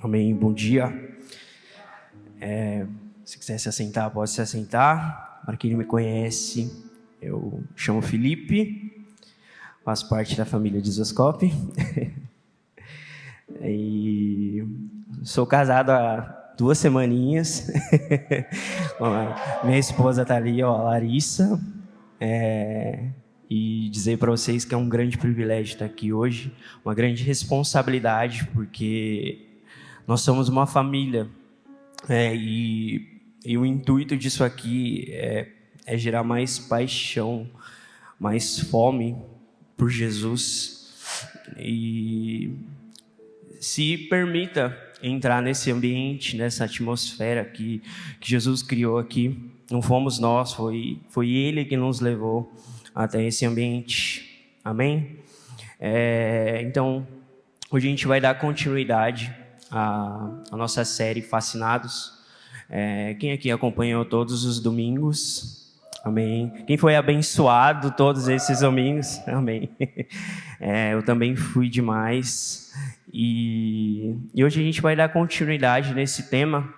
Amém, bom dia. Se quiser se assentar, pode se assentar. Para quem não me conhece, eu chamo Felipe, faço parte da família de Zoscope. E sou casado há 2 semaninhas. Minha esposa está ali, ó, a Larissa. E dizer para vocês que é um grande privilégio estar aqui hoje, uma grande responsabilidade, porque nós somos uma família, e o intuito disso aqui é gerar mais paixão, mais fome por Jesus, e se permita entrar nesse ambiente, nessa atmosfera que Jesus criou aqui. Não fomos nós, foi Ele que nos levou até esse ambiente. Amém? Então, hoje a gente vai dar continuidade à nossa série Fascinados. Quem aqui acompanhou todos os domingos? Amém. Quem foi abençoado todos esses domingos? Amém. Eu também fui demais. E hoje a gente vai dar continuidade nesse tema.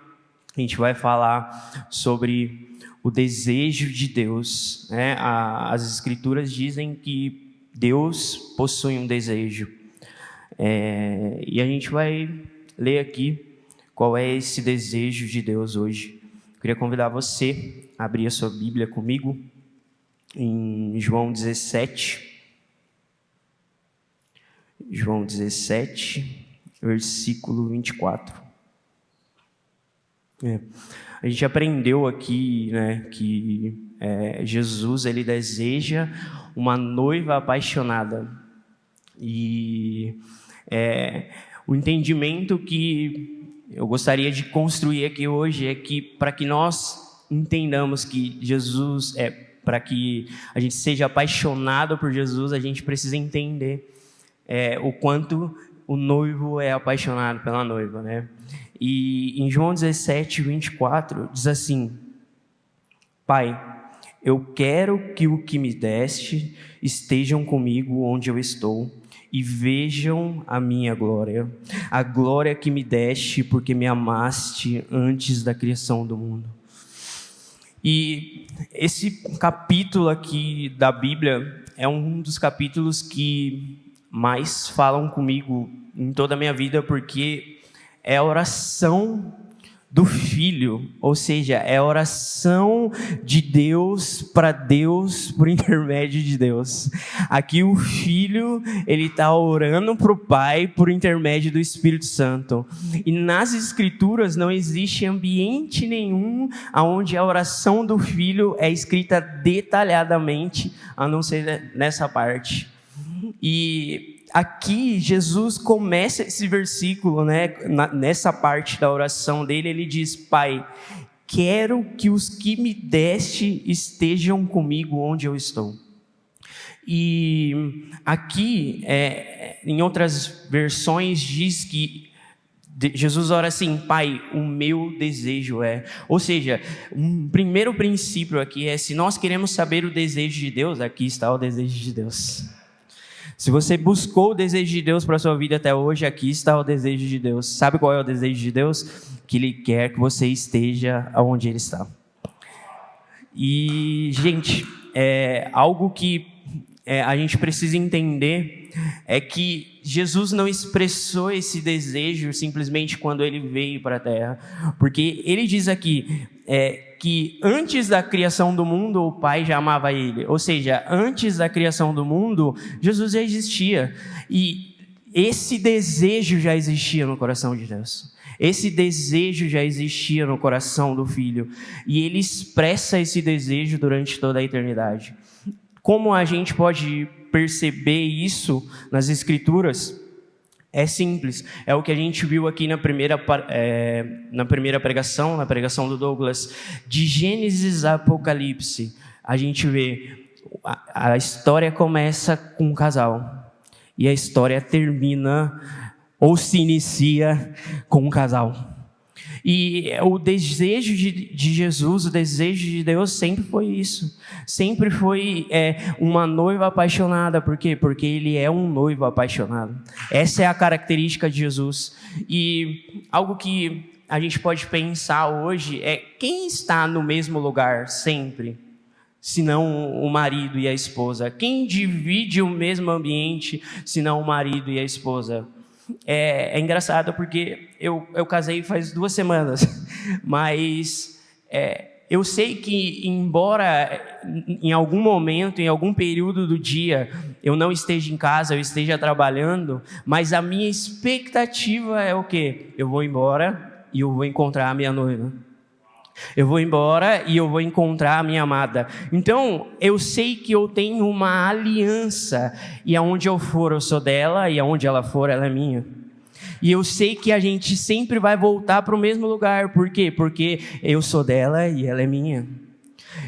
A gente vai falar sobre o desejo de Deus, né? As Escrituras dizem que Deus possui um desejo. E a gente vai ler aqui qual é esse desejo de Deus hoje. Eu queria convidar você a abrir a sua Bíblia comigo em João 17. João 17, versículo 24. A gente aprendeu aqui, né, que Jesus ele deseja uma noiva apaixonada. E o entendimento que eu gostaria de construir aqui hoje é que, para que nós entendamos que Jesus para que a gente seja apaixonado por Jesus, a gente precisa entender o quanto o noivo é apaixonado pela noiva, né? E em João 17, 24, diz assim: Pai, eu quero que o que me deste estejam comigo onde eu estou e vejam a minha glória, a glória que me deste porque me amaste antes da criação do mundo. E esse capítulo aqui da Bíblia é um dos capítulos que mais falam comigo em toda a minha vida, porque é a oração do Filho, ou seja, é a oração de Deus para Deus por intermédio de Deus. Aqui o Filho, ele está orando para o Pai por intermédio do Espírito Santo. E nas Escrituras não existe ambiente nenhum onde a oração do Filho é escrita detalhadamente, a não ser nessa parte. E aqui Jesus começa esse versículo, né? Nessa parte da oração dele, ele diz: Pai, quero que os que me deste estejam comigo onde eu estou. E aqui, em outras versões, diz que Jesus ora assim: Pai, o meu desejo Ou seja, um primeiro princípio aqui se nós queremos saber o desejo de Deus, aqui está o desejo de Deus. Se você buscou o desejo de Deus para a sua vida até hoje, aqui está o desejo de Deus. Sabe qual é o desejo de Deus? Que Ele quer que você esteja onde Ele está. E, gente, algo que a gente precisa entender é que Jesus não expressou esse desejo simplesmente quando Ele veio para a Terra. Porque Ele diz aqui que antes da criação do mundo, o Pai já amava Ele. Ou seja, antes da criação do mundo, Jesus já existia. E esse desejo já existia no coração de Deus. Esse desejo já existia no coração do Filho. E Ele expressa esse desejo durante toda a eternidade. Como a gente pode perceber isso nas Escrituras? É simples, é o que a gente viu aqui na primeira pregação, na pregação do Douglas, de Gênesis a Apocalipse. A gente vê, a história começa com um casal, e a história termina, ou se inicia, com um casal. E o desejo de Jesus, o desejo de Deus sempre foi isso. Sempre foi uma noiva apaixonada. Por quê? Porque Ele é um noivo apaixonado. Essa é a característica de Jesus. E algo que a gente pode pensar hoje é quem está no mesmo lugar sempre, senão o marido e a esposa? Quem divide o mesmo ambiente, senão o marido e a esposa? É engraçado porque eu casei faz 2 semanas, mas eu sei que, embora em algum momento, em algum período do dia, eu não esteja em casa, eu esteja trabalhando, mas a minha expectativa é o quê? Eu vou embora e eu vou encontrar a minha noiva. Eu vou embora e eu vou encontrar a minha amada. Então, eu sei que eu tenho uma aliança, e aonde eu for, eu sou dela, e aonde ela for, ela é minha. E eu sei que a gente sempre vai voltar para o mesmo lugar. Por quê? Porque eu sou dela e ela é minha.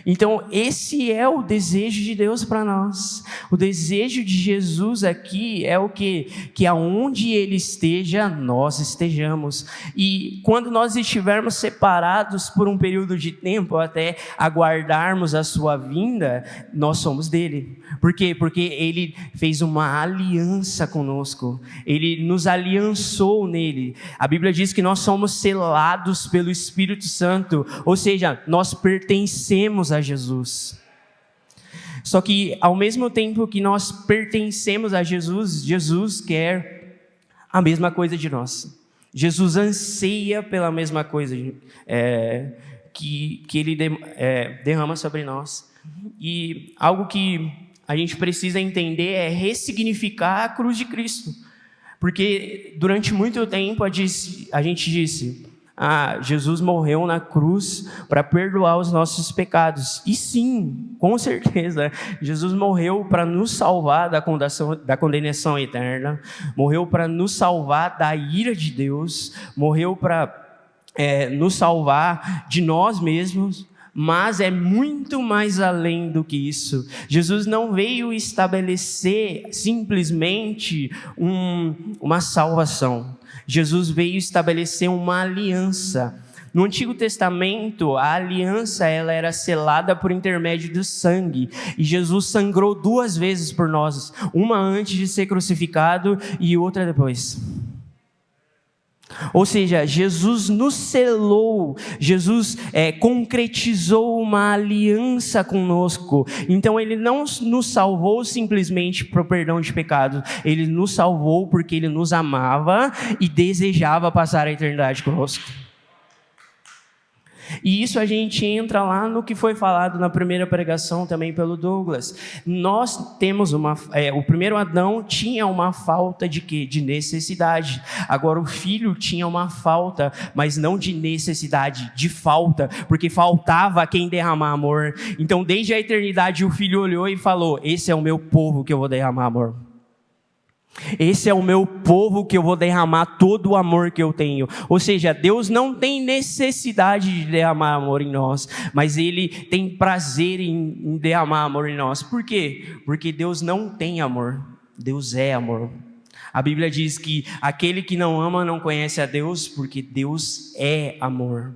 Então, esse é o desejo de Deus para nós. O desejo de Jesus aqui é o quê? Que aonde Ele esteja, nós estejamos. E quando nós estivermos separados por um período de tempo, até aguardarmos a sua vinda, nós somos dele. Por quê? Porque Ele fez uma aliança conosco. Ele nos aliançou nele. A Bíblia diz que nós somos selados pelo Espírito Santo. Ou seja, nós pertencemos a Jesus. Só que ao mesmo tempo que nós pertencemos a Jesus, Jesus quer a mesma coisa de nós. Jesus anseia pela mesma coisa que Ele derrama sobre nós. E algo que a gente precisa entender é ressignificar a cruz de Cristo. Porque durante muito tempo a gente disse: Jesus morreu na cruz para perdoar os nossos pecados. E sim, com certeza, Jesus morreu para nos salvar da condenação eterna, morreu para nos salvar da ira de Deus, morreu para nos salvar de nós mesmos, mas é muito mais além do que isso. Jesus não veio estabelecer simplesmente uma salvação. Jesus veio estabelecer uma aliança. No Antigo Testamento, a aliança ela era selada por intermédio do sangue. E Jesus sangrou 2 vezes por nós. Uma antes de ser crucificado e outra depois. Ou seja, Jesus nos selou, Jesus concretizou uma aliança conosco. Então Ele não nos salvou simplesmente para o perdão de pecados, Ele nos salvou porque Ele nos amava e desejava passar a eternidade conosco. E isso a gente entra lá no que foi falado na primeira pregação também pelo Douglas. Nós temos o primeiro Adão tinha uma falta de quê? De necessidade. Agora o filho tinha uma falta, mas não de necessidade, de falta, porque faltava quem derramar amor. Então desde a eternidade o filho olhou e falou: esse é o meu povo que eu vou derramar amor. Esse é o meu povo que eu vou derramar todo o amor que eu tenho. Ou seja, Deus não tem necessidade de derramar amor em nós, mas Ele tem prazer em derramar amor em nós. Por quê? Porque Deus não tem amor, Deus é amor. A Bíblia diz que aquele que não ama não conhece a Deus, porque Deus é amor.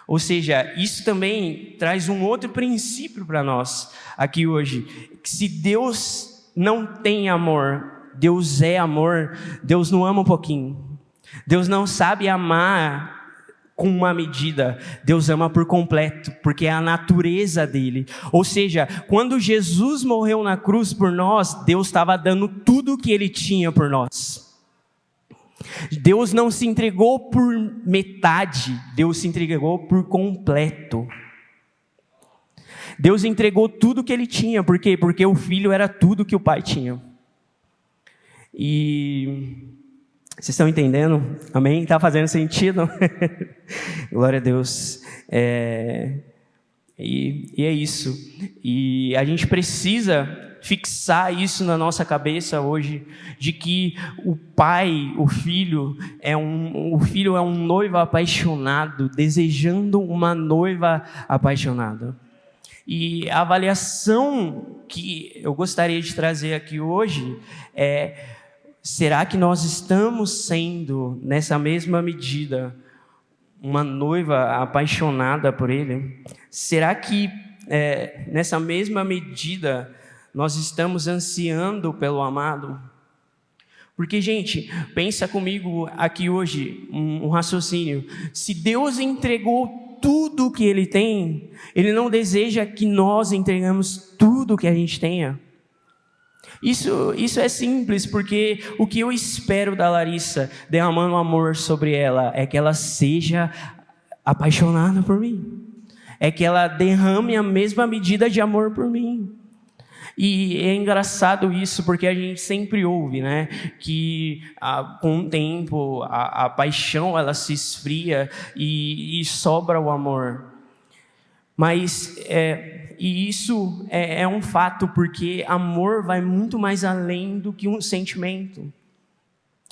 Ou seja, isso também traz um outro princípio para nós aqui hoje. Que se Deus não tem amor, Deus é amor, Deus não ama um pouquinho. Deus não sabe amar com uma medida, Deus ama por completo, porque é a natureza dele. Ou seja, quando Jesus morreu na cruz por nós, Deus estava dando tudo o que ele tinha por nós. Deus não se entregou por metade, Deus se entregou por completo. Deus entregou tudo o que ele tinha, por quê? Porque o filho era tudo que o pai tinha. E vocês estão entendendo? Amém? Está fazendo sentido? Glória a Deus. E é isso. E a gente precisa fixar isso na nossa cabeça hoje, de que o pai, o filho é um noivo apaixonado, desejando uma noiva apaixonada. E a avaliação que eu gostaria de trazer aqui hoje será que nós estamos sendo, nessa mesma medida, uma noiva apaixonada por Ele, será que nessa mesma medida nós estamos ansiando pelo amado? Porque, gente, pensa comigo aqui hoje um raciocínio. Se Deus entregou tudo o que Ele tem, Ele não deseja que nós entregamos tudo o que a gente tenha. Isso é simples, porque o que eu espero da Larissa, derramando amor sobre ela, é que ela seja apaixonada por mim. É que ela derrame a mesma medida de amor por mim. E é engraçado isso, porque a gente sempre ouve, né, que com o tempo a paixão ela se esfria e sobra o amor. Mas e isso é um fato, porque amor vai muito mais além do que um sentimento.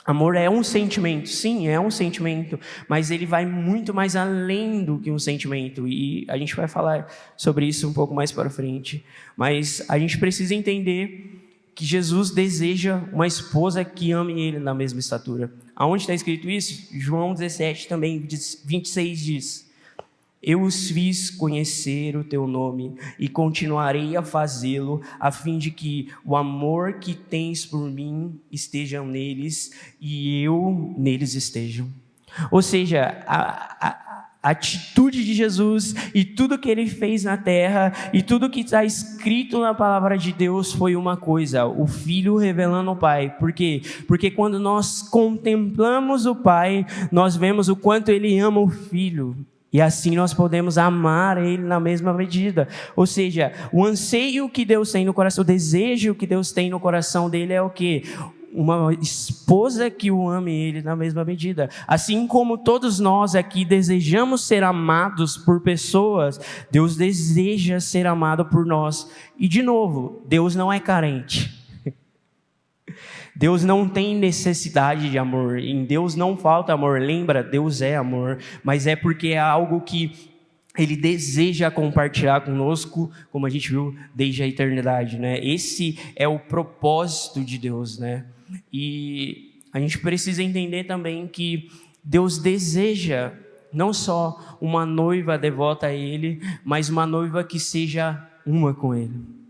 Amor é um sentimento, sim, é um sentimento, mas ele vai muito mais além do que um sentimento, e a gente vai falar sobre isso um pouco mais para frente. Mas a gente precisa entender que Jesus deseja uma esposa que ame Ele na mesma estatura. Aonde está escrito isso? João 17 também, 26 diz: eu os fiz conhecer o teu nome e continuarei a fazê-lo, a fim de que o amor que tens por mim esteja neles e eu neles estejam. Ou seja, a atitude de Jesus e tudo que Ele fez na terra e tudo que está escrito na palavra de Deus foi uma coisa: o Filho revelando o Pai. Por quê? Porque quando nós contemplamos o Pai, nós vemos o quanto Ele ama o Filho. E assim nós podemos amar Ele na mesma medida. Ou seja, o anseio que Deus tem no coração, o desejo que Deus tem no coração dele é o quê? Uma esposa que o ame Ele na mesma medida. Assim como todos nós aqui desejamos ser amados por pessoas, Deus deseja ser amado por nós. E de novo, Deus não é carente. Deus não tem necessidade de amor, em Deus não falta amor. Lembra, Deus é amor, mas é porque é algo que Ele deseja compartilhar conosco, como a gente viu, desde a eternidade, né? Esse é o propósito de Deus, né? E a gente precisa entender também que Deus deseja não só uma noiva devota a Ele, mas uma noiva que seja uma com Ele.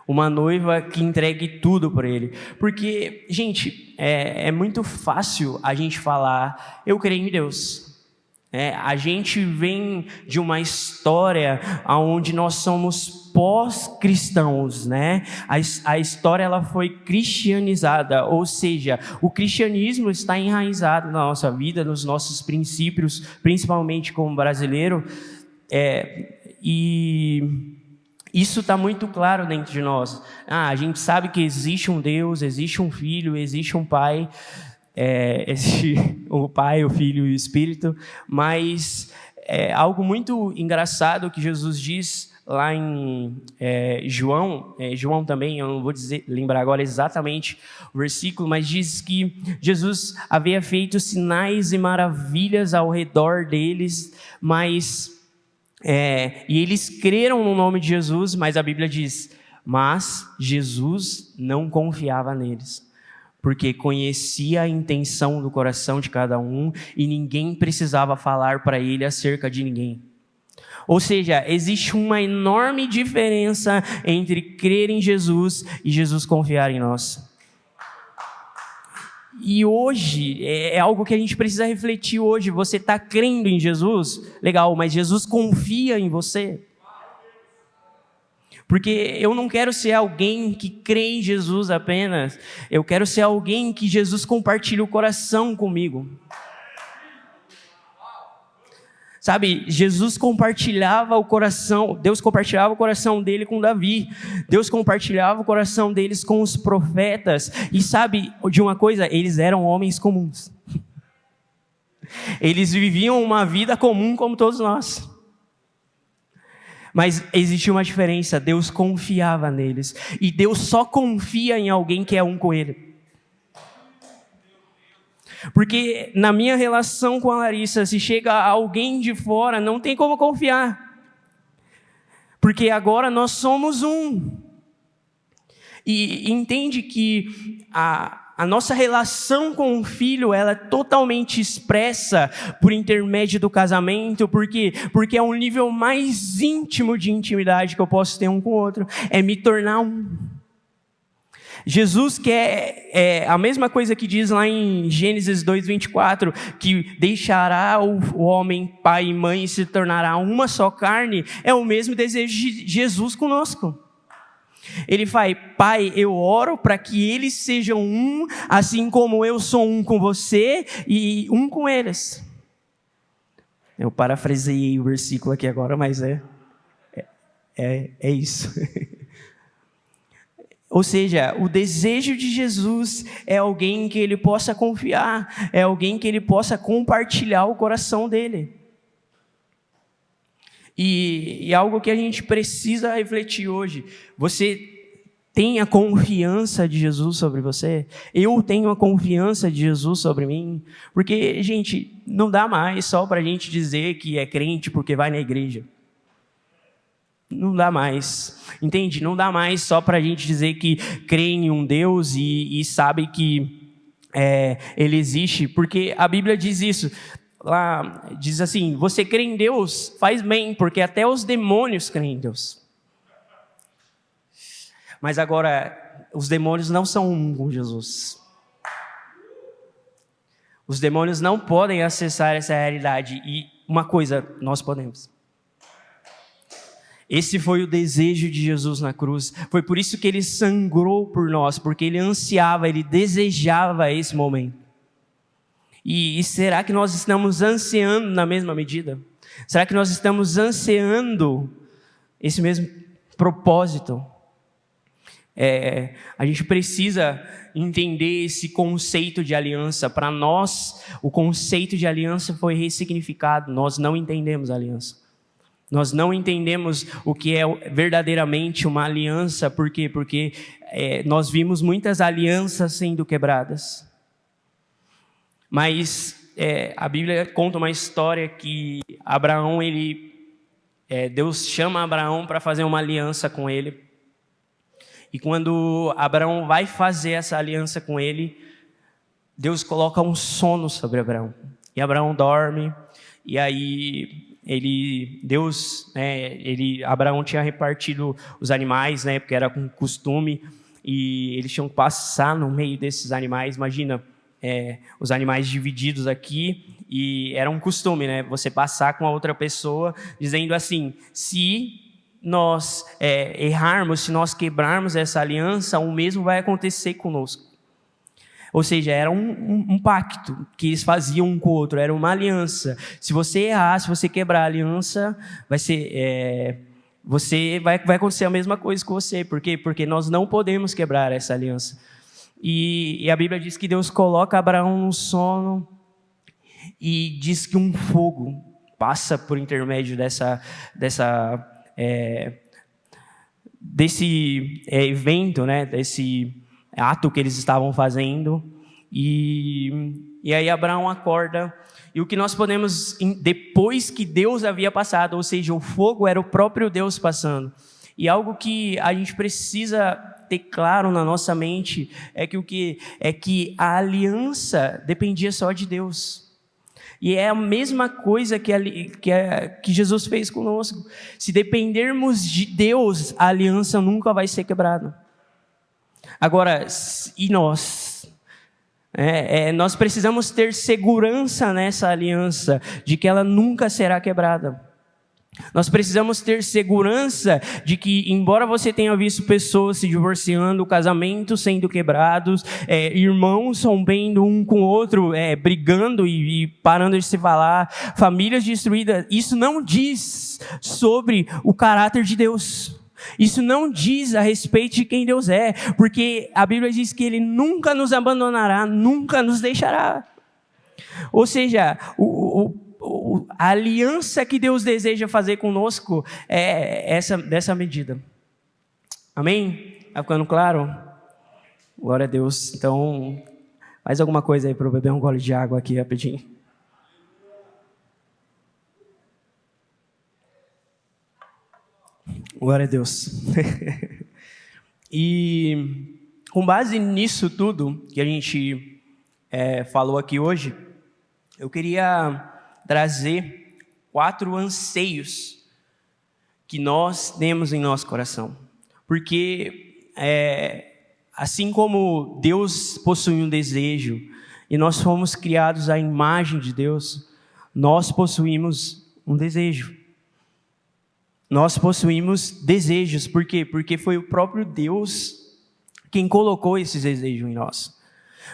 Uma noiva que entregue tudo para Ele. Porque, gente, é muito fácil a gente falar: eu creio em Deus. A gente vem de uma história onde nós somos pós-cristãos, né? A história ela foi cristianizada, ou seja, o cristianismo está enraizado na nossa vida, nos nossos princípios, principalmente como brasileiro, e isso está muito claro dentro de nós. A gente sabe que existe um Deus, existe um Filho, existe um Pai, existe o Pai, o Filho e o Espírito, mas algo muito engraçado que Jesus diz lá em João também, eu não vou lembrar agora exatamente o versículo, mas diz que Jesus havia feito sinais e maravilhas ao redor deles, mas e eles creram no nome de Jesus, mas a Bíblia diz: mas Jesus não confiava neles, porque conhecia a intenção do coração de cada um e ninguém precisava falar para ele acerca de ninguém. Ou seja, existe uma enorme diferença entre crer em Jesus e Jesus confiar em nós. E hoje, é algo que a gente precisa refletir hoje. Você está crendo em Jesus? Legal, mas Jesus confia em você? Porque eu não quero ser alguém que crê em Jesus apenas. Eu quero ser alguém que Jesus compartilha o coração comigo. Sabe, Jesus compartilhava o coração, Deus compartilhava o coração dele com Davi, Deus compartilhava o coração deles com os profetas, e sabe de uma coisa? Eles eram homens comuns, eles viviam uma vida comum como todos nós, mas existia uma diferença: Deus confiava neles, e Deus só confia em alguém que é um com Ele. Porque na minha relação com a Larissa, se chega alguém de fora, não tem como confiar. Porque agora nós somos um. E entende que a nossa relação com o filho, ela é totalmente expressa por intermédio do casamento. Por quê? Porque é um nível mais íntimo de intimidade que eu posso ter um com o outro. É me tornar um. Jesus quer a mesma coisa que diz lá em Gênesis 2:24, que deixará o homem pai e mãe e se tornará uma só carne. É o mesmo desejo de Jesus conosco. Ele fala: Pai, eu oro para que eles sejam um, assim como eu sou um com você e um com eles. Eu parafraseei o versículo aqui agora, mas é isso. Ou seja, o desejo de Jesus é alguém que ele possa confiar, é alguém que ele possa compartilhar o coração dele. E algo que a gente precisa refletir hoje: você tem a confiança de Jesus sobre você? Eu tenho a confiança de Jesus sobre mim? Porque, gente, não dá mais só para a gente dizer que é crente porque vai na igreja. Não dá mais, entende? Não dá mais só para a gente dizer que crê em um Deus e sabe que Ele existe, porque a Bíblia diz isso. Lá diz assim: você crê em Deus, faz bem, porque até os demônios creem em Deus. Mas agora, os demônios não são um com Jesus. Os demônios não podem acessar essa realidade. E uma coisa, nós podemos. Esse foi o desejo de Jesus na cruz. Foi por isso que ele sangrou por nós, porque ele ansiava, ele desejava esse momento. E será que nós estamos ansiando na mesma medida? Será que nós estamos ansiando esse mesmo propósito? A gente precisa entender esse conceito de aliança. Para nós, o conceito de aliança foi ressignificado. Nós não entendemos a aliança. Nós não entendemos o que é verdadeiramente uma aliança. Por quê? Porque nós vimos muitas alianças sendo quebradas. Mas a Bíblia conta uma história que Abraão, Deus chama Abraão para fazer uma aliança com ele. E quando Abraão vai fazer essa aliança com ele, Deus coloca um sono sobre Abraão. E Abraão dorme, e aí Abraão tinha repartido os animais, né, porque era com costume, e eles tinham que passar no meio desses animais. Imagina, os animais divididos aqui, e era um costume, né, você passar com a outra pessoa, dizendo assim: se nós errarmos, se nós quebrarmos essa aliança, o mesmo vai acontecer conosco. Ou seja, era um pacto que eles faziam um com o outro, era uma aliança. Se você errar, se você quebrar a aliança, vai acontecer a mesma coisa com você. Por quê? Porque nós não podemos quebrar essa aliança. E a Bíblia diz que Deus coloca Abraão no sono e diz que um fogo passa por intermédio desse evento, né, desse ato que eles estavam fazendo, e aí Abraão acorda, e o que nós podemos, depois que Deus havia passado, ou seja, o fogo era o próprio Deus passando, e algo que a gente precisa ter claro na nossa mente é que a aliança dependia só de Deus. E é a mesma coisa que Jesus fez conosco. Se dependermos de Deus, a aliança nunca vai ser quebrada. Agora, e nós? Nós precisamos ter segurança nessa aliança, de que ela nunca será quebrada. Nós precisamos ter segurança de que, embora você tenha visto pessoas se divorciando, casamentos sendo quebrados, irmãos rompendo um com o outro, brigando e parando de se falar, famílias destruídas, isso não diz sobre o caráter de Deus. Isso não diz a respeito de quem Deus é, porque a Bíblia diz que Ele nunca nos abandonará, nunca nos deixará. Ou seja, a aliança que Deus deseja fazer conosco é dessa medida. Amém? Está ficando claro? Glória a Deus. Então, faz alguma coisa aí para eu beber um gole de água aqui rapidinho. Glória a Deus. E com base nisso tudo que a gente falou aqui hoje, eu queria trazer 4 anseios que nós temos em nosso coração. Porque, assim como Deus possui um desejo, e nós fomos criados à imagem de Deus, nós possuímos um desejo. Nós possuímos desejos. Por quê? Porque foi o próprio Deus quem colocou esses desejos em nós.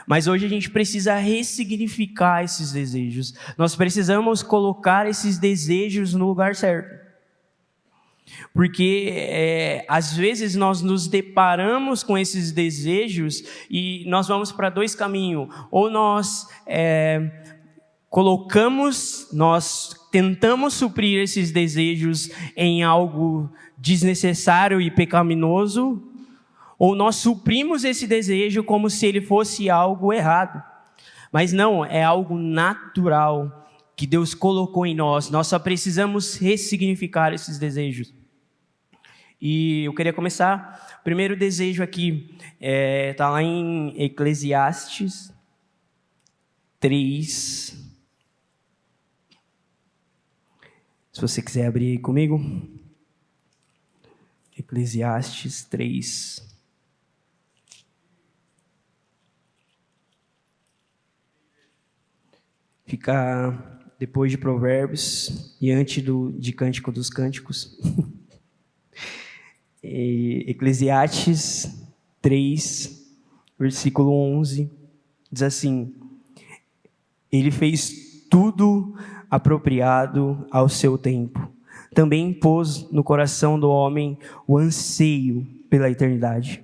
Mas hoje a gente precisa ressignificar esses desejos. Nós precisamos colocar esses desejos no lugar certo. Porque às vezes nós nos deparamos com esses desejos e nós vamos para 2 caminhos. Ou nós nós tentamos suprir esses desejos em algo desnecessário e pecaminoso, ou nós suprimos esse desejo como se ele fosse algo errado. Mas não, é algo natural que Deus colocou em nós. Nós só precisamos ressignificar esses desejos. E eu queria começar, o primeiro desejo aqui, está lá em Eclesiastes 3. Se você quiser abrir aí comigo. Eclesiastes 3. Fica depois de Provérbios e antes de Cântico dos Cânticos. Eclesiastes 3, versículo 11, diz assim: Ele fez tudo apropriado ao seu tempo. Também pôs no coração do homem o anseio pela eternidade.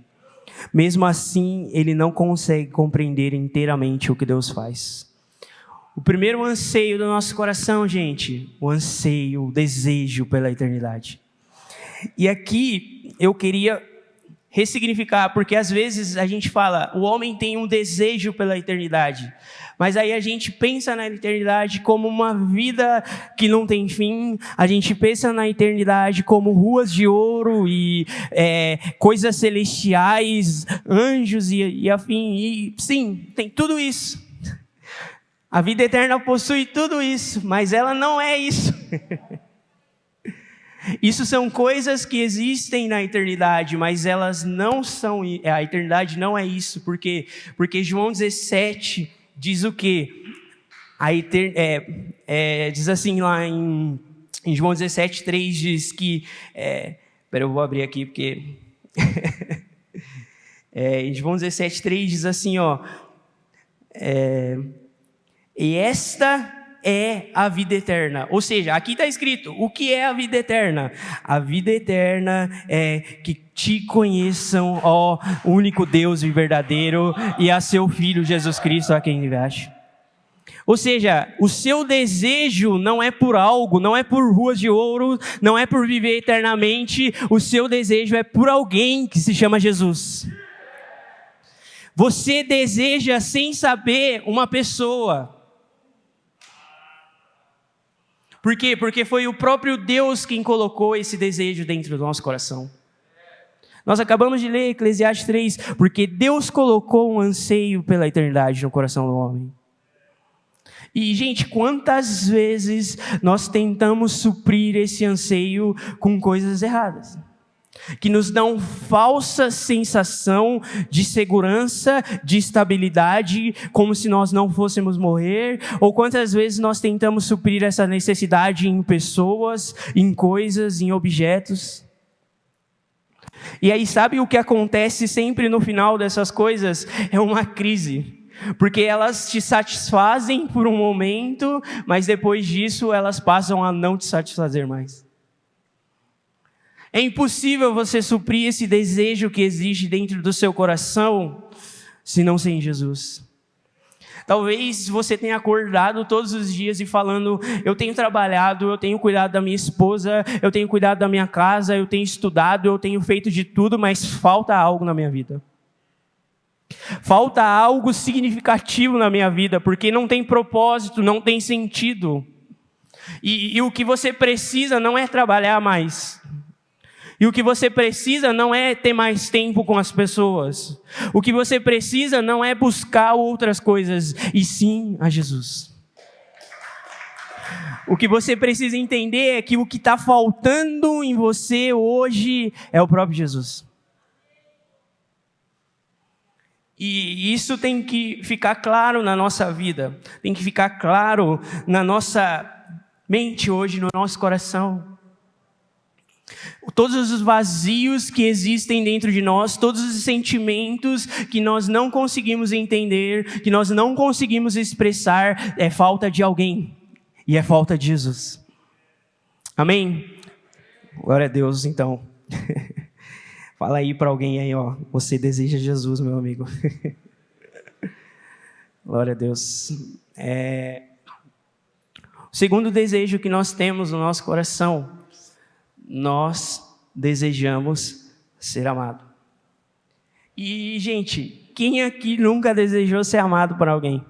Mesmo assim, ele não consegue compreender inteiramente o que Deus faz. O primeiro anseio do nosso coração, gente, o anseio, o desejo pela eternidade. E aqui eu queria ressignificar, porque às vezes a gente fala, o homem tem um desejo pela eternidade, mas aí a gente pensa na eternidade como uma vida que não tem fim, a gente pensa na eternidade como ruas de ouro e coisas celestiais, anjos e afim, e sim, tem tudo isso. A vida eterna possui tudo isso, mas ela não é isso. Isso são coisas que existem na eternidade, mas elas não são, a eternidade não é isso. Por quê? Porque João 17 diz o quê? Diz assim lá em João 17, 3, diz que... eu vou abrir aqui porque... em João 17, 3 diz assim, e esta é a vida eterna. Ou seja, aqui está escrito, o que é a vida eterna? A vida eterna é que te conheçam, ó único Deus e verdadeiro, e a seu Filho Jesus Cristo, a quem enviaste. Ou seja, o seu desejo não é por algo, não é por ruas de ouro, não é por viver eternamente, o seu desejo é por alguém que se chama Jesus. Você deseja, sem saber, uma pessoa. Por quê? Porque foi o próprio Deus quem colocou esse desejo dentro do nosso coração. Nós acabamos de ler Eclesiastes 3, porque Deus colocou um anseio pela eternidade no coração do homem. E, gente, quantas vezes nós tentamos suprir esse anseio com coisas erradas? Que nos dão falsa sensação de segurança, de estabilidade, como se nós não fôssemos morrer. Ou quantas vezes nós tentamos suprir essa necessidade em pessoas, em coisas, em objetos. E aí sabe o que acontece sempre no final dessas coisas? É uma crise. Porque elas te satisfazem por um momento, mas depois disso elas passam a não te satisfazer mais. É impossível você suprir esse desejo que existe dentro do seu coração, se não sem Jesus. Talvez você tenha acordado todos os dias e falando, eu tenho trabalhado, eu tenho cuidado da minha esposa, eu tenho cuidado da minha casa, eu tenho estudado, eu tenho feito de tudo, mas falta algo na minha vida. Falta algo significativo na minha vida, porque não tem propósito, não tem sentido. E o que você precisa não é trabalhar mais. E o que você precisa não é ter mais tempo com as pessoas. O que você precisa não é buscar outras coisas, e sim a Jesus. O que você precisa entender é que o que está faltando em você hoje é o próprio Jesus. E isso tem que ficar claro na nossa vida, tem que ficar claro na nossa mente hoje, no nosso coração. Todos os vazios que existem dentro de nós, todos os sentimentos que nós não conseguimos entender, que nós não conseguimos expressar, é falta de alguém, e é falta de Jesus. Amém? Glória a Deus, então. Fala aí para alguém aí, ó. Você deseja Jesus, meu amigo. Glória a Deus. O segundo desejo que nós temos no nosso coração, nós desejamos ser amado. E, gente, quem aqui nunca desejou ser amado por alguém?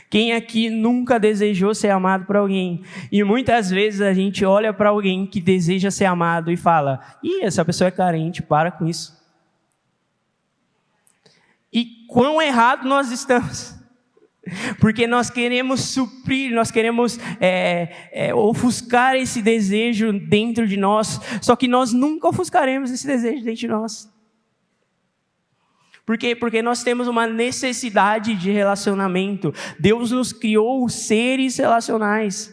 Quem aqui nunca desejou ser amado por alguém? E muitas vezes a gente olha para alguém que deseja ser amado e fala: ih, essa pessoa é carente, para com isso. E quão errado nós estamos. Porque nós queremos suprir, nós queremos ofuscar esse desejo dentro de nós, só que nós nunca ofuscaremos esse desejo dentro de nós. Por quê? Porque nós temos uma necessidade de relacionamento. Deus nos criou seres relacionais.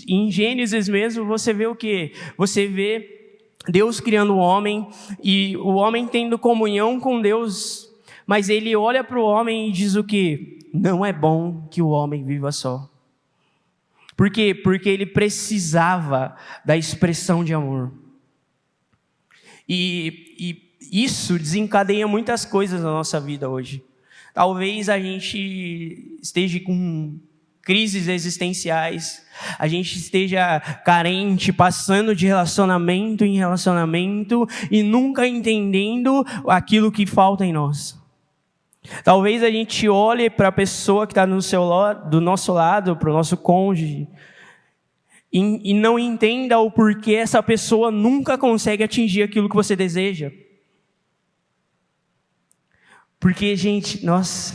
Em Gênesis mesmo, você vê o quê? Você vê Deus criando o homem, e o homem tendo comunhão com Deus, mas ele olha para o homem e diz o quê? Não é bom que o homem viva só. Por quê? Porque ele precisava da expressão de amor. E isso desencadeia muitas coisas na nossa vida hoje. Talvez a gente esteja com crises existenciais, a gente esteja carente, passando de relacionamento em relacionamento e nunca entendendo aquilo que falta em nós. Talvez a gente olhe para a pessoa que está do nosso lado, para o nosso cônjuge, e não entenda o porquê essa pessoa nunca consegue atingir aquilo que você deseja. Porque, gente, nós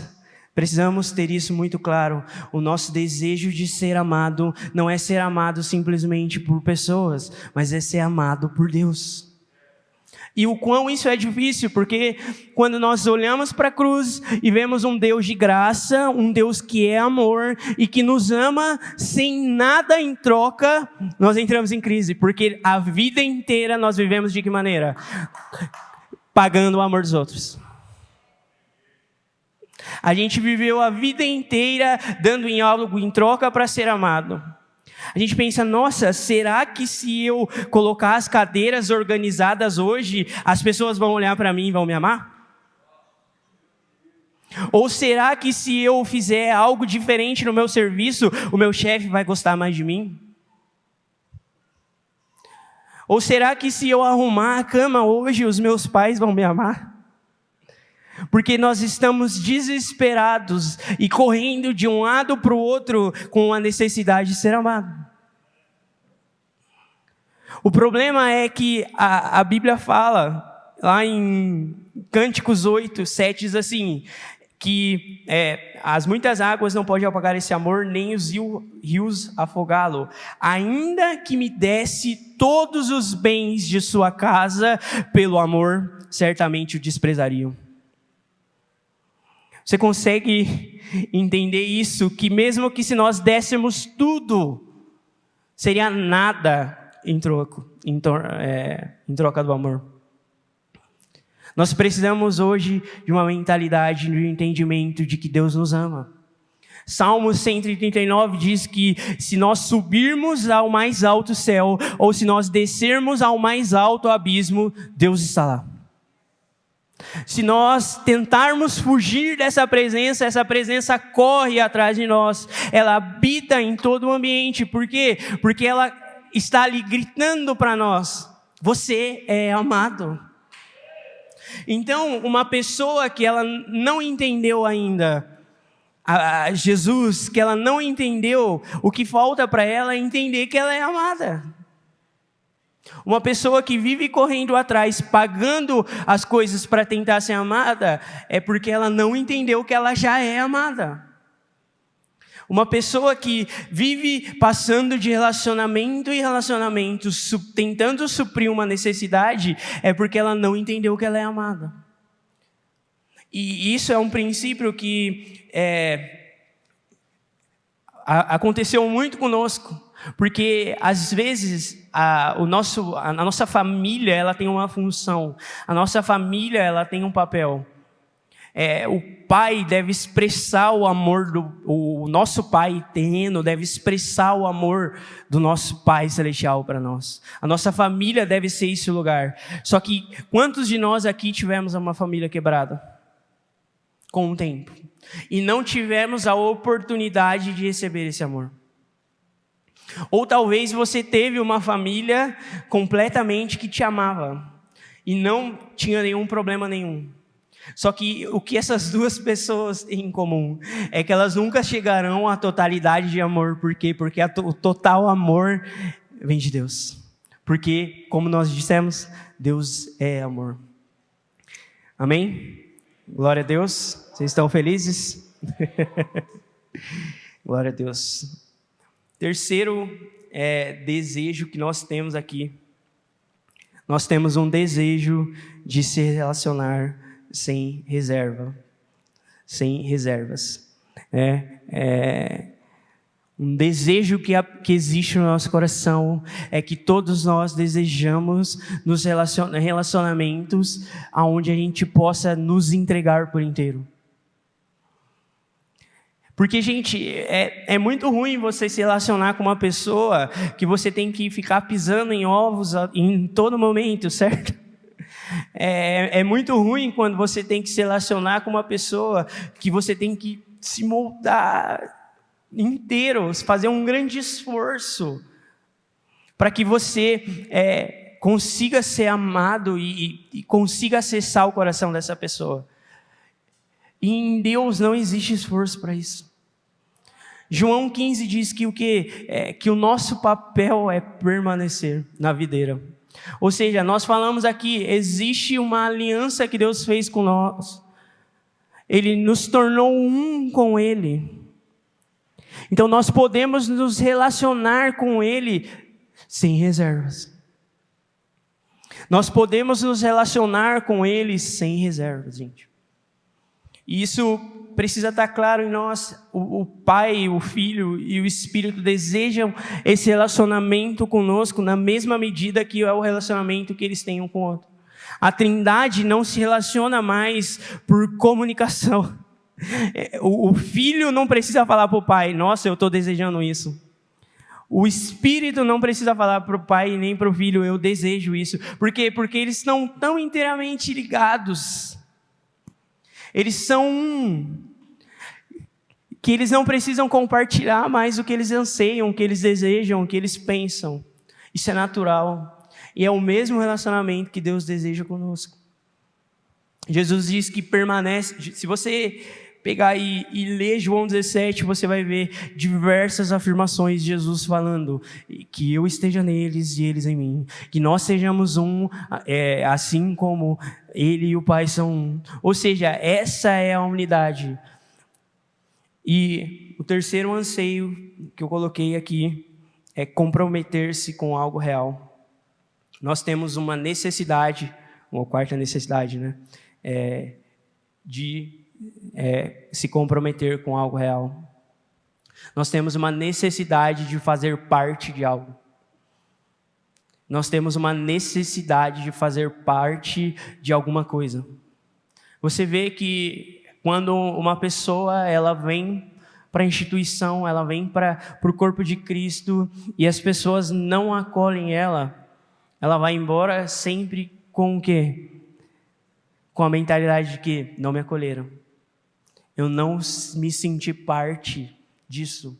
precisamos ter isso muito claro. O nosso desejo de ser amado não é ser amado simplesmente por pessoas, mas é ser amado por Deus. E o quão isso é difícil, porque quando nós olhamos para a cruz e vemos um Deus de graça, um Deus que é amor e que nos ama sem nada em troca, nós entramos em crise, porque a vida inteira nós vivemos de que maneira? Pagando o amor dos outros. A gente viveu a vida inteira dando em algo em troca para ser amado. A gente pensa, nossa, será que se eu colocar as cadeiras organizadas hoje, as pessoas vão olhar para mim e vão me amar? Ou será que se eu fizer algo diferente no meu serviço, o meu chefe vai gostar mais de mim? Ou será que se eu arrumar a cama hoje, os meus pais vão me amar? Porque nós estamos desesperados e correndo de um lado para o outro com a necessidade de ser amado. O problema é que a Bíblia fala, lá em Cânticos 8:7, diz assim, que as muitas águas não podem apagar esse amor, nem os rios afogá-lo. Ainda que me desse todos os bens de sua casa, pelo amor, certamente o desprezariam. Você consegue entender isso? Que mesmo que se nós dessemos tudo, seria nada em troca do amor. Nós precisamos hoje de uma mentalidade, de um entendimento de que Deus nos ama. Salmo 139 diz que se nós subirmos ao mais alto céu, ou se nós descermos ao mais alto abismo, Deus está lá. Se nós tentarmos fugir dessa presença, essa presença corre atrás de nós. Ela habita em todo o ambiente. Por quê? Porque ela está ali gritando para nós: você é amado. Então, uma pessoa que ela não entendeu ainda a Jesus, que ela não entendeu, o que falta para ela é entender que ela é amada. Uma pessoa que vive correndo atrás, pagando as coisas para tentar ser amada, é porque ela não entendeu que ela já é amada. Uma pessoa que vive passando de relacionamento em relacionamento, tentando suprir uma necessidade, é porque ela não entendeu que ela é amada. E isso é um princípio que aconteceu muito conosco, porque às vezes a nossa família ela tem uma função, a nossa família ela tem um papel. O pai deve expressar o amor o nosso pai terreno deve expressar o amor do nosso pai celestial para nós. A nossa família deve ser esse lugar. Só que quantos de nós aqui tivemos uma família quebrada com o tempo e não tivemos a oportunidade de receber esse amor? Ou talvez você teve uma família completamente que te amava e não tinha nenhum problema nenhum. Só que o que essas duas pessoas têm em comum é que elas nunca chegarão à totalidade de amor. Por quê? Porque o total amor vem de Deus. Porque, como nós dissemos, Deus é amor. Amém? Glória a Deus. Vocês estão felizes? Glória a Deus. Terceiro desejo que nós temos aqui. Nós temos um desejo de se relacionar sem reserva, sem reservas. Um desejo que existe no nosso coração é que todos nós desejamos nos relacionamentos onde a gente possa nos entregar por inteiro. Porque, gente, é muito ruim você se relacionar com uma pessoa que você tem que ficar pisando em ovos em todo momento, certo? É muito ruim quando você tem que se relacionar com uma pessoa que você tem que se moldar inteiro, fazer um grande esforço para que você consiga ser amado e consiga acessar o coração dessa pessoa. E em Deus não existe esforço para isso. João 15 diz que que o nosso papel é permanecer na videira. Ou seja, nós falamos aqui, existe uma aliança que Deus fez com nós. Ele nos tornou um com Ele. Então nós podemos nos relacionar com Ele sem reservas. Nós podemos nos relacionar com Ele sem reservas, gente. E isso precisa estar claro em nós. O Pai, o Filho e o Espírito desejam esse relacionamento conosco na mesma medida que é o relacionamento que eles têm um com o outro. A Trindade não se relaciona mais por comunicação. O Filho não precisa falar para o Pai, nossa, eu estou desejando isso. O Espírito não precisa falar para o Pai nem para o Filho, eu desejo isso. Por quê? Porque eles estão tão inteiramente ligados. Eles são que eles não precisam compartilhar mais o que eles anseiam, o que eles desejam, o que eles pensam. Isso é natural. E é o mesmo relacionamento que Deus deseja conosco. Jesus diz que permanece. Se você pegar e ler João 17, você vai ver diversas afirmações de Jesus falando que eu esteja neles e eles em mim. Que nós sejamos um, assim como Ele e o Pai são um. Ou seja, essa é a unidade. E o terceiro anseio que eu coloquei aqui é comprometer-se com algo real. Nós temos uma necessidade, uma quarta necessidade, né? De se comprometer com algo real. Nós temos uma necessidade de fazer parte de algo. Nós temos uma necessidade de fazer parte de alguma coisa. Você vê que quando uma pessoa ela vem para a instituição, ela vem para o corpo de Cristo e as pessoas não acolhem ela vai embora sempre com o quê? Com a mentalidade de que não me acolheram. Eu não me senti parte disso.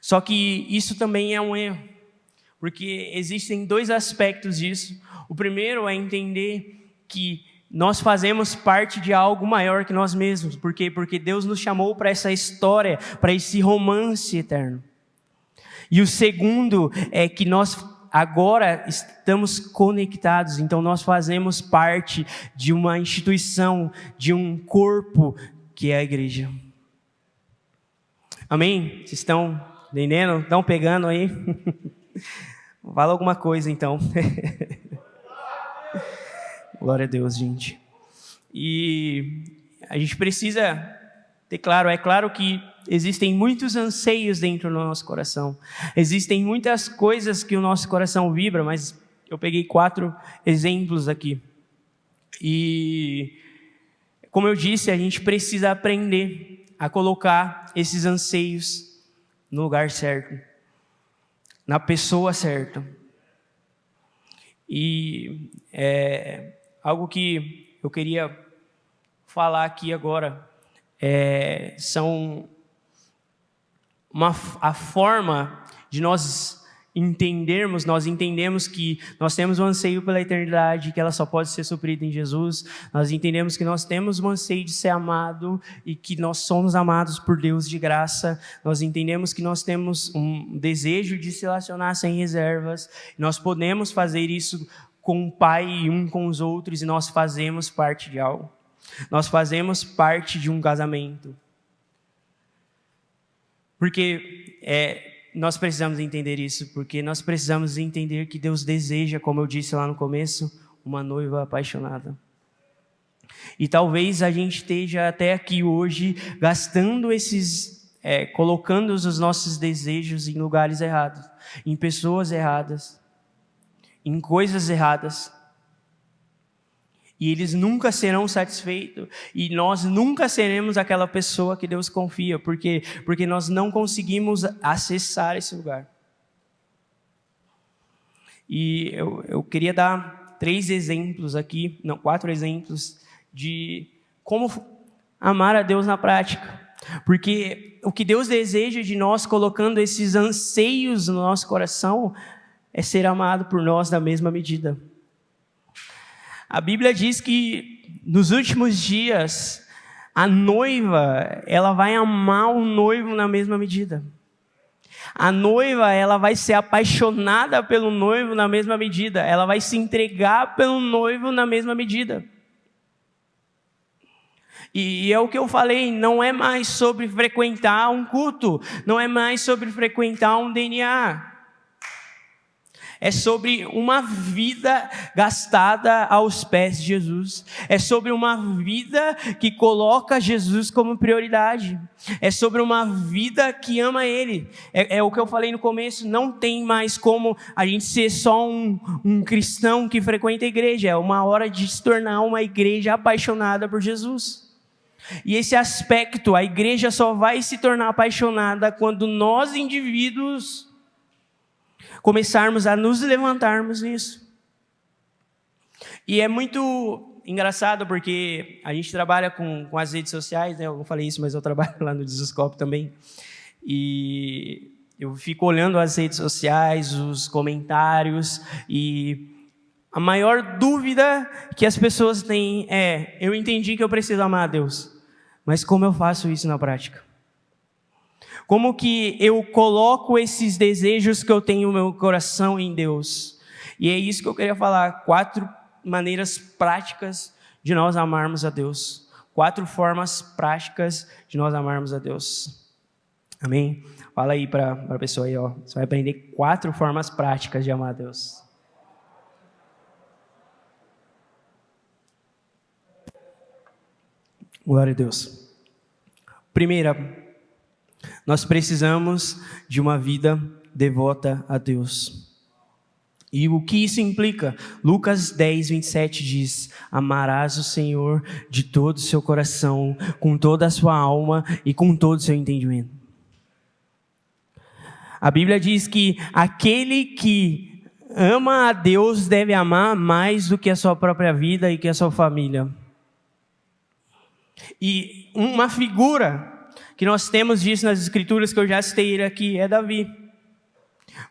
Só que isso também é um erro, porque existem dois aspectos disso. O primeiro é entender que nós fazemos parte de algo maior que nós mesmos. Por quê? Porque Deus nos chamou para essa história, para esse romance eterno. E o segundo é que nós agora estamos conectados, então nós fazemos parte de uma instituição, de um corpo que é a igreja. Amém? Vocês estão entendendo? Estão pegando aí? Fala alguma coisa então. Glória a Deus, gente. E a gente precisa ter claro, é claro que existem muitos anseios dentro do nosso coração. Existem muitas coisas que o nosso coração vibra, mas eu peguei 4 exemplos aqui. E, como eu disse, a gente precisa aprender a colocar esses anseios no lugar certo, na pessoa certa. E algo que eu queria falar aqui agora a forma de nós entendemos que nós temos um anseio pela eternidade, que ela só pode ser suprida em Jesus. Nós entendemos que nós temos um anseio de ser amado e que nós somos amados por Deus de graça. Nós entendemos que nós temos um desejo de se relacionar sem reservas. Nós podemos fazer isso com o Pai e um com os outros, e nós fazemos parte de algo. Nós fazemos parte de um casamento. Porque nós precisamos entender isso, porque nós precisamos entender que Deus deseja, como eu disse lá no começo, uma noiva apaixonada. E talvez a gente esteja até aqui hoje gastando colocando os nossos desejos em lugares errados, em pessoas erradas, em coisas erradas. E eles nunca serão satisfeitos. E nós nunca seremos aquela pessoa que Deus confia. Por quê? Porque nós não conseguimos acessar esse lugar. E eu queria dar 3 exemplos aqui, 4 exemplos de como amar a Deus na prática. Porque o que Deus deseja de nós, colocando esses anseios no nosso coração, é ser amado por nós da mesma medida. A Bíblia diz que nos últimos dias, a noiva, ela vai amar o noivo na mesma medida. A noiva, ela vai ser apaixonada pelo noivo na mesma medida. Ela vai se entregar pelo noivo na mesma medida. E é o que eu falei, não é mais sobre frequentar um culto, não é mais sobre frequentar um DNA. É sobre uma vida gastada aos pés de Jesus. É sobre uma vida que coloca Jesus como prioridade. É sobre uma vida que ama Ele. É o que eu falei no começo, não tem mais como a gente ser só um cristão que frequenta a igreja. É uma hora de se tornar uma igreja apaixonada por Jesus. E esse aspecto, a igreja só vai se tornar apaixonada quando nós, indivíduos, começarmos a nos levantarmos nisso. E é muito engraçado porque a gente trabalha com as redes sociais, né? Eu não falei isso, mas eu trabalho lá no Dizoscope também. E eu fico olhando as redes sociais, os comentários, e a maior dúvida que as pessoas têm eu entendi que eu preciso amar a Deus, mas como eu faço isso na prática? Como que eu coloco esses desejos que eu tenho no meu coração em Deus? E é isso que eu queria falar. 4 maneiras práticas de nós amarmos a Deus. 4 formas práticas de nós amarmos a Deus. Amém? Fala aí para a pessoa aí, ó. Você vai aprender 4 formas práticas de amar a Deus. Glória a Deus. Primeira, nós precisamos de uma vida devota a Deus. E o que isso implica? Lucas 10, 27 diz: amarás o Senhor de todo o seu coração, com toda a sua alma e com todo o seu entendimento. A Bíblia diz que aquele que ama a Deus deve amar mais do que a sua própria vida e que a sua família. E uma figura que nós temos disso nas Escrituras, que eu já citei aqui, é Davi.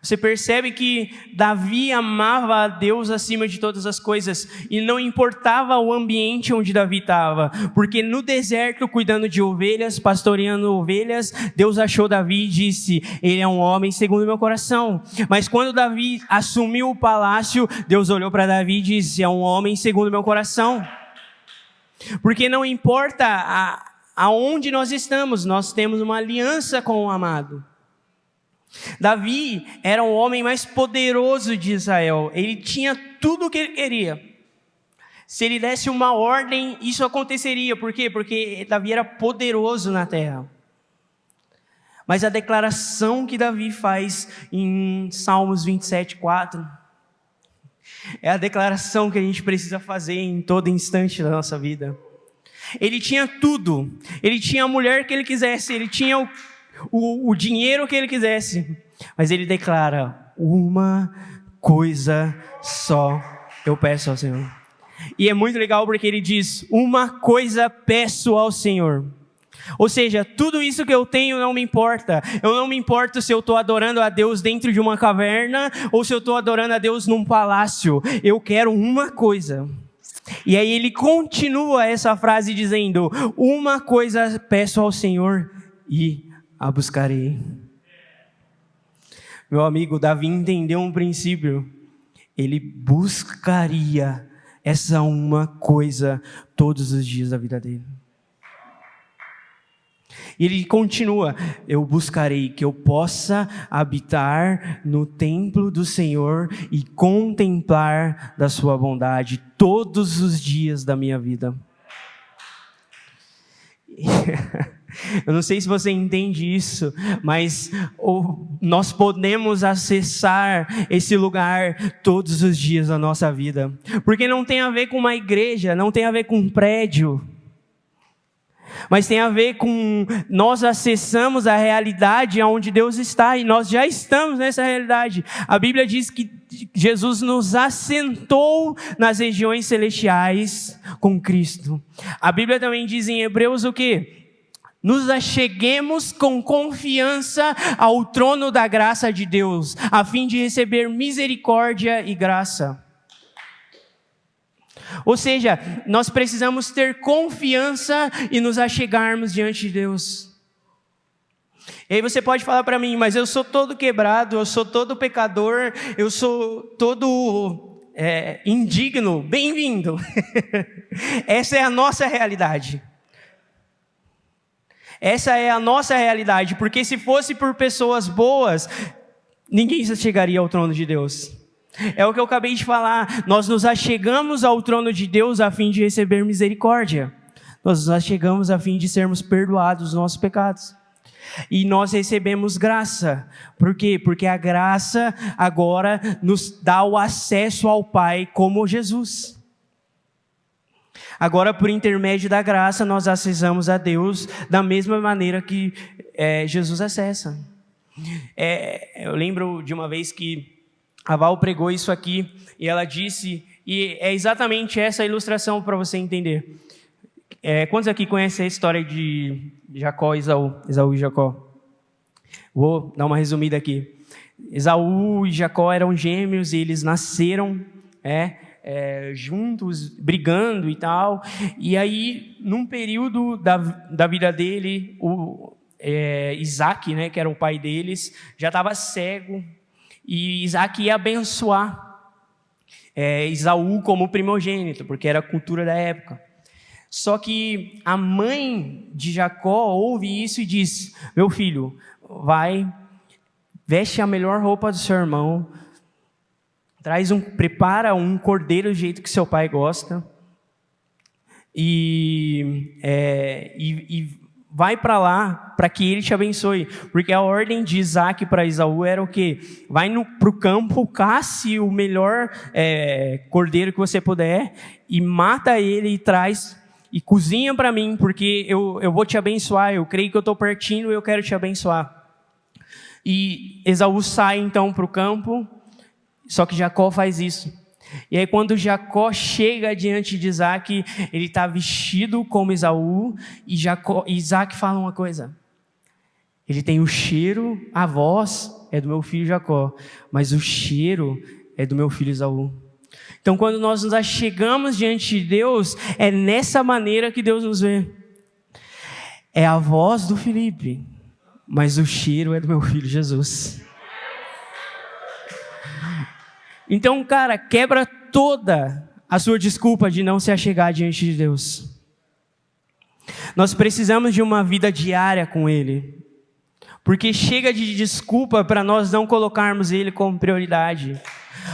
Você percebe que Davi amava a Deus acima de todas as coisas, e não importava o ambiente onde Davi estava, porque no deserto, cuidando de ovelhas, pastoreando ovelhas, Deus achou Davi e disse: ele é um homem segundo o meu coração. Mas quando Davi assumiu o palácio, Deus olhou para Davi e disse: é um homem segundo o meu coração. Porque não importa aonde nós estamos, nós temos uma aliança com o amado. Davi era o homem mais poderoso de Israel. Ele tinha tudo o que ele queria. Se ele desse uma ordem, isso aconteceria. Por quê? Porque Davi era poderoso na terra. Mas a declaração que Davi faz em Salmos 27:4 é a declaração que a gente precisa fazer em todo instante da nossa vida. Ele tinha tudo. Ele tinha a mulher que ele quisesse. Ele tinha o dinheiro que ele quisesse. Mas ele declara: uma coisa só eu peço ao Senhor. E é muito legal porque ele diz: uma coisa peço ao Senhor. Ou seja, tudo isso que eu tenho não me importa. Eu não me importo se eu estou adorando a Deus dentro de uma caverna ou se eu estou adorando a Deus num palácio. Eu quero uma coisa. E aí ele continua essa frase dizendo: uma coisa peço ao Senhor e a buscarei. Meu amigo, Davi entendeu um princípio. Ele buscaria essa uma coisa todos os dias da vida dele. E ele continua: eu buscarei que eu possa habitar no templo do Senhor e contemplar da sua bondade todos os dias da minha vida. Eu não sei se você entende isso, mas nós podemos acessar esse lugar todos os dias da nossa vida. Porque não tem a ver com uma igreja, não tem a ver com um prédio, mas tem a ver com nós acessamos a realidade onde Deus está, e nós já estamos nessa realidade. A Bíblia diz que Jesus nos assentou nas regiões celestiais com Cristo. A Bíblia também diz em Hebreus o quê? Nos acheguemos com confiança ao trono da graça de Deus, a fim de receber misericórdia e graça. Ou seja, nós precisamos ter confiança e nos achegarmos diante de Deus. E aí você pode falar para mim: mas eu sou todo quebrado, eu sou todo pecador, eu sou todo indigno. Bem-vindo. Essa é a nossa realidade. Essa é a nossa realidade, porque se fosse por pessoas boas, ninguém se chegaria ao trono de Deus. É o que eu acabei de falar. Nós nos achegamos ao trono de Deus a fim de receber misericórdia. Nós nos achegamos a fim de sermos perdoados dos nossos pecados. E nós recebemos graça. Por quê? Porque a graça agora nos dá o acesso ao Pai como Jesus. Agora, por intermédio da graça, nós acessamos a Deus da mesma maneira que Jesus acessa. Eu lembro de uma vez que a Val pregou isso aqui, e ela disse, e é exatamente essa ilustração para você entender. Quantos aqui conhecem a história de Jacó e Esaú? Esaú e Jacó. Vou dar uma resumida aqui. Esaú e Jacó eram gêmeos, e eles nasceram juntos, brigando e tal. E aí, num período da vida dele, Isaac, né, que era o pai deles, já estava cego. E Isaac ia abençoar Esaú como primogênito, porque era a cultura da época. Só que a mãe de Jacó ouve isso e diz: meu filho, vai, veste a melhor roupa do seu irmão, prepara um cordeiro do jeito que seu pai gosta, e vai para lá para que ele te abençoe. Porque a ordem de Isaac para Esaú era o quê? Vai para o campo, casse o melhor cordeiro que você puder e mata ele e traz e cozinha para mim, porque eu vou te abençoar. Eu creio que eu estou pertinho e eu quero te abençoar. E Esaú sai então para o campo, só que Jacó faz isso. E aí quando Jacó chega diante de Isaac, ele está vestido como Esaú, e Isaac fala uma coisa: Ele tem o cheiro, a voz é do meu filho Jacó, mas o cheiro é do meu filho Esaú. Então, quando nós nos achegamos diante de Deus, é nessa maneira que Deus nos vê. É a voz do Felipe, mas o cheiro é do meu filho Jesus. Então, cara, quebra toda a sua desculpa de não se achegar diante de Deus. Nós precisamos de uma vida diária com Ele. Porque chega de desculpa para nós não colocarmos Ele como prioridade.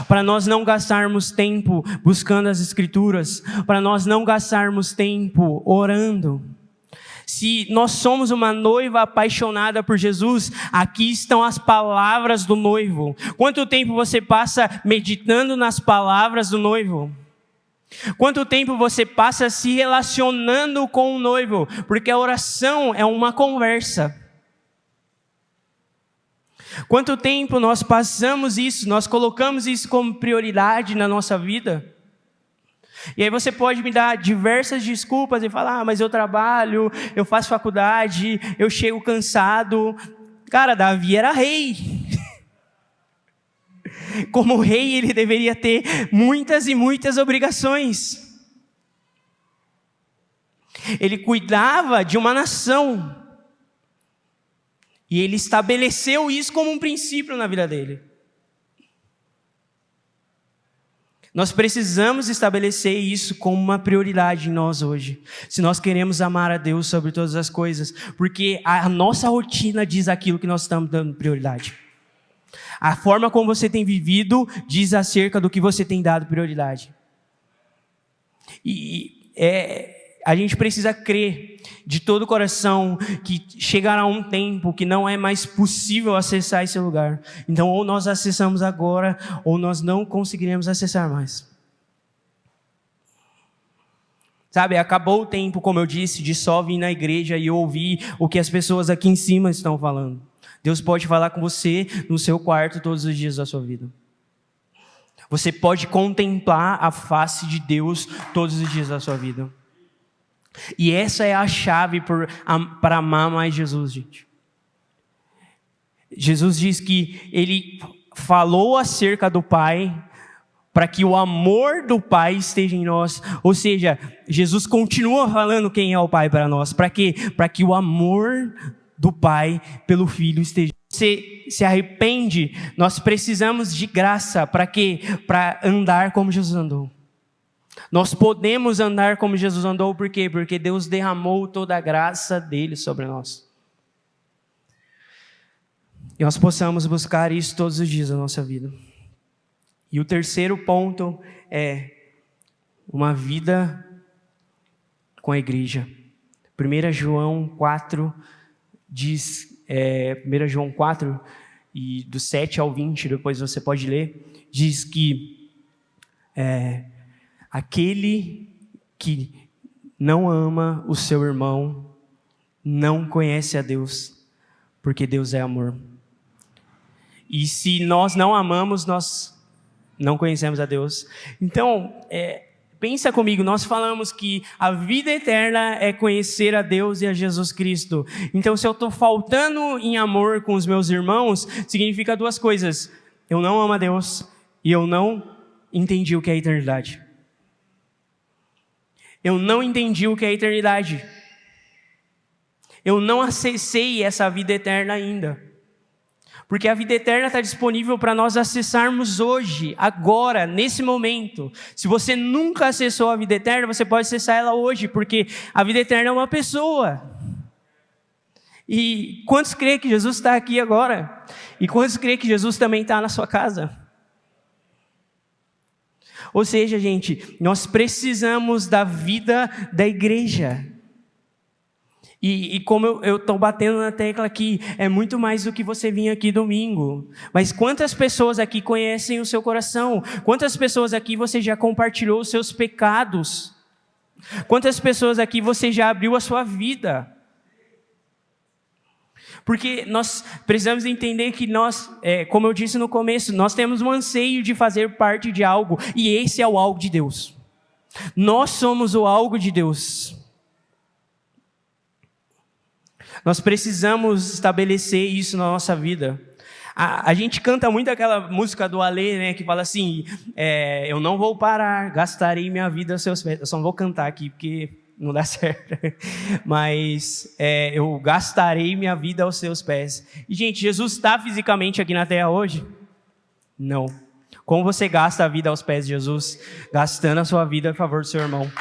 Para nós não gastarmos tempo buscando as Escrituras. Para nós não gastarmos tempo orando. Se nós somos uma noiva apaixonada por Jesus, aqui estão as palavras do noivo. Quanto tempo você passa meditando nas palavras do noivo? Quanto tempo você passa se relacionando com o noivo? Porque a oração é uma conversa. Quanto tempo nós passamos isso, nós colocamos isso como prioridade na nossa vida? E aí você pode me dar diversas desculpas e falar, mas eu trabalho, eu faço faculdade, eu chego cansado. Cara, Davi era rei. Como rei, ele deveria ter muitas e muitas obrigações. Ele cuidava de uma nação. E ele estabeleceu isso como um princípio na vida dele. Nós precisamos estabelecer isso como uma prioridade em nós hoje. Se nós queremos amar a Deus sobre todas as coisas. Porque a nossa rotina diz aquilo que nós estamos dando prioridade. A forma como você tem vivido diz acerca do que você tem dado prioridade. A gente precisa crer de todo o coração que chegará um tempo que não é mais possível acessar esse lugar. Então, ou nós acessamos agora, ou nós não conseguiremos acessar mais. Sabe, acabou o tempo, como eu disse, de só vir na igreja e ouvir o que as pessoas aqui em cima estão falando. Deus pode falar com você no seu quarto todos os dias da sua vida. Você pode contemplar a face de Deus todos os dias da sua vida. E essa é a chave para amar mais Jesus, gente. Jesus diz que Ele falou acerca do Pai para que o amor do Pai esteja em nós. Ou seja, Jesus continua falando quem é o Pai para nós. Para quê? Para que o amor do Pai pelo Filho esteja. Você se arrepende, nós precisamos de graça. Para quê? Para andar como Jesus andou. Nós podemos andar como Jesus andou, por quê? Porque Deus derramou toda a graça dele sobre nós. E nós possamos buscar isso todos os dias da nossa vida. E o terceiro ponto é uma vida com a igreja. 1 João 4 diz, 1 João 4, e do 7 ao 20, depois você pode ler, diz que aquele que não ama o seu irmão não conhece a Deus, porque Deus é amor. E se nós não amamos, nós não conhecemos a Deus. Então, pensa comigo, nós falamos que a vida eterna é conhecer a Deus e a Jesus Cristo. Então, se eu estou faltando em amor com os meus irmãos, significa duas coisas. Eu não amo a Deus e eu não entendi o que é a eternidade. Eu não entendi o que é a eternidade. Eu não acessei essa vida eterna ainda. Porque a vida eterna está disponível para nós acessarmos hoje, agora, nesse momento. Se você nunca acessou a vida eterna, você pode acessar ela hoje, porque a vida eterna é uma pessoa. E quantos creem que Jesus está aqui agora? E quantos creem que Jesus também está na sua casa? Ou seja, gente, nós precisamos da vida da igreja. E como eu estou batendo na tecla aqui, é muito mais do que você vir aqui domingo. Mas quantas pessoas aqui conhecem o seu coração? Quantas pessoas aqui você já compartilhou os seus pecados? Quantas pessoas aqui você já abriu a sua vida? Porque nós precisamos entender que nós, como eu disse no começo, nós temos um anseio de fazer parte de algo. E esse é o algo de Deus. Nós somos o algo de Deus. Nós precisamos estabelecer isso na nossa vida. A gente canta muito aquela música do Alê, né, que fala assim, eu não vou parar, gastarei minha vida aos seus pés. Eu só não vou cantar aqui, porque não dá certo. Mas eu gastarei minha vida aos seus pés. E, gente, Jesus está fisicamente aqui na terra hoje? Não. Como você gasta a vida aos pés de Jesus? Gastando a sua vida a favor do seu irmão.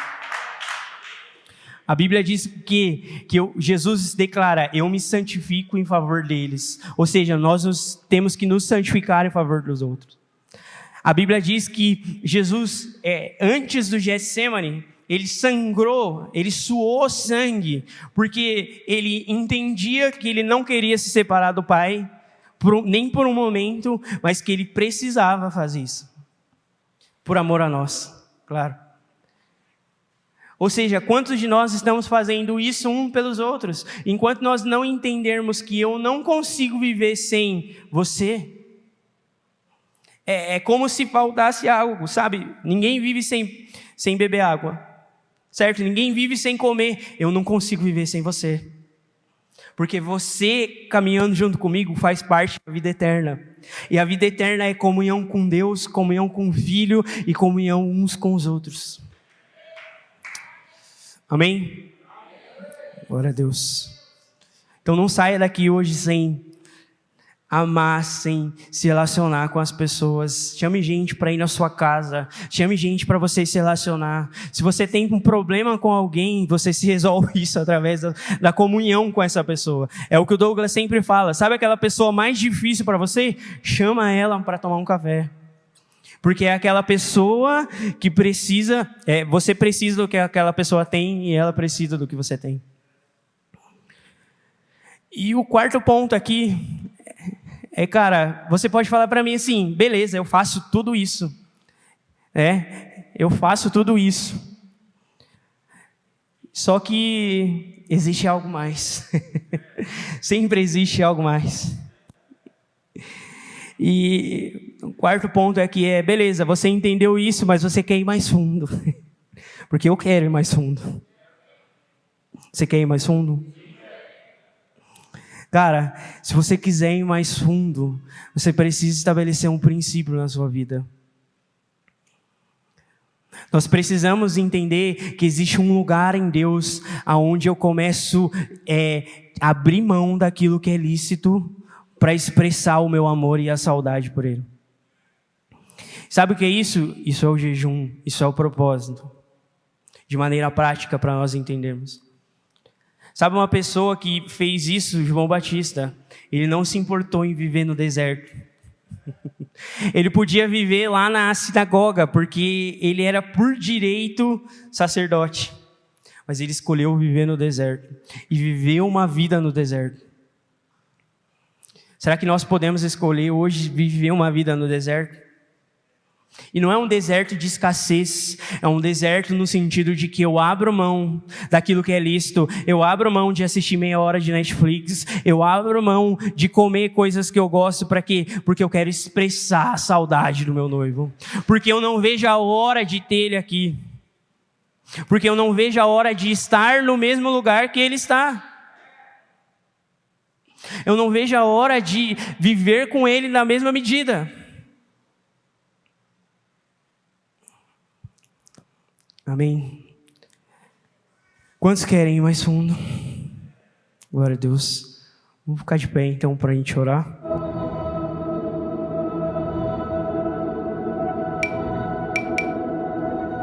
A Bíblia diz que Jesus declara, eu me santifico em favor deles. Ou seja, nós temos que nos santificar em favor dos outros. A Bíblia diz que Jesus, antes do Getsêmani, ele sangrou, ele suou sangue, porque ele entendia que ele não queria se separar do Pai, nem por um momento, mas que ele precisava fazer isso. Por amor a nós, claro. Ou seja, quantos de nós estamos fazendo isso um pelos outros? Enquanto nós não entendermos que eu não consigo viver sem você, é como se faltasse algo, sabe? Ninguém vive sem beber água, certo? Ninguém vive sem comer. Eu não consigo viver sem você. Porque você, caminhando junto comigo, faz parte da vida eterna. E a vida eterna é comunhão com Deus, comunhão com o Filho e comunhão uns com os outros. Amém? Glória a Deus. Então não saia daqui hoje sem amar, sem se relacionar com as pessoas. Chame gente para ir na sua casa. Chame gente para você se relacionar. Se você tem um problema com alguém, você se resolve isso através da comunhão com essa pessoa. É o que o Douglas sempre fala. Sabe aquela pessoa mais difícil para você? Chama ela para tomar um café. Porque é aquela pessoa que precisa, você precisa do que aquela pessoa tem e ela precisa do que você tem. E o quarto ponto aqui cara, você pode falar para mim assim, beleza, eu faço tudo isso. Eu faço tudo isso. Só que existe algo mais. Sempre existe algo mais. E o quarto ponto beleza, você entendeu isso, mas você quer ir mais fundo. Porque eu quero ir mais fundo. Você quer ir mais fundo? Cara, se você quiser ir mais fundo, você precisa estabelecer um princípio na sua vida. Nós precisamos entender que existe um lugar em Deus onde eu começo a abrir mão daquilo que é lícito para expressar o meu amor e a saudade por Ele. Sabe o que é isso? Isso é o jejum, isso é o propósito. De maneira prática para nós entendermos. Sabe uma pessoa que fez isso, João Batista? Ele não se importou em viver no deserto. Ele podia viver lá na sinagoga, porque ele era por direito sacerdote. Mas ele escolheu viver no deserto. E viveu uma vida no deserto. Será que nós podemos escolher hoje viver uma vida no deserto? E não é um deserto de escassez, é um deserto no sentido de que eu abro mão daquilo que é lícito, eu abro mão de assistir meia hora de Netflix, eu abro mão de comer coisas que eu gosto, para quê? Porque eu quero expressar a saudade do meu noivo, porque eu não vejo a hora de ter ele aqui, porque eu não vejo a hora de estar no mesmo lugar que ele está. Eu não vejo a hora de viver com ele na mesma medida. Amém? Quantos querem ir mais fundo? Glória a Deus. Vamos ficar de pé então para a gente orar.